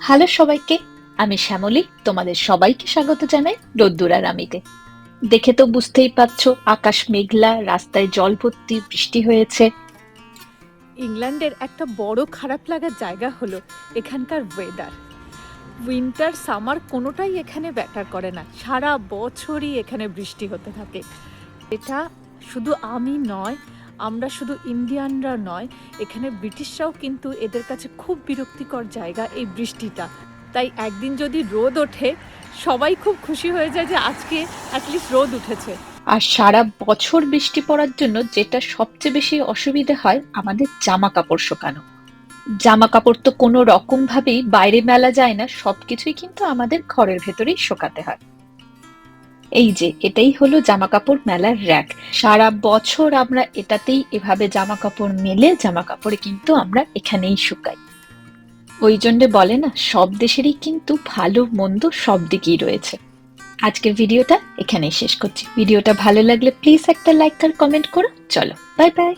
Hello সবাইকে, আমি শ্যামলী। তোমাদের সবাইকে স্বাগত জানাই রোদ্দুর আর আমিতে। দেখে তো বুঝতেই পারছো, আকাশ মেঘলা, রাস্তায় জল ভর্তি, বৃষ্টি হয়েছে। ইংল্যান্ডের একটা বড় খারাপ লাগার জায়গা হলো এখানকার ওয়েদার। উইন্টার সামার কোনোটাই এখানে ব্যাটার করে না, সারা বছরই এখানে বৃষ্টি হতে থাকে। এটা শুধু আমি নয়, আমরা শুধু ইন্ডিয়ানরা নয়, এখানে ব্রিটিশরাও কিন্তু এদের কাছে খুব বিরক্তিকর জায়গা এই বৃষ্টিটা। তাই একদিন যদি রোদ ওঠে, সবাই খুব খুশি হয়ে যায় যে আজকে অ্যাটলিস্ট রোদ উঠেছে। আর সারা বছর বৃষ্টি পড়ার জন্য যেটা সবচেয়ে বেশি অসুবিধে হয়, আমাদের জামা কাপড় শুকানো। জামা কাপড় তো কোনো রকম ভাবেই বাইরে মেলা যায় না, সবকিছুই কিন্তু আমাদের ঘরের ভেতরেই শুকাতে হয়। এই যে এটাই হলো জামা কাপড় মেলার র‍্যাক। সারা বছর আমরা এটাতেই এভাবে জামা কাপড় মেলে জামা কাপড় কিন্তু আমরা এখানেই শুকাই। ওই জন্যে বলে না, সব দেশেরই কিন্তু ভালো মন্দ সব দিকেই রয়েছে। আজকের ভিডিওটা এখানেই শেষ করছি। ভিডিওটা ভালো লাগলে প্লিজ একটা লাইক আর কমেন্ট করো। চলো, বাই বাই।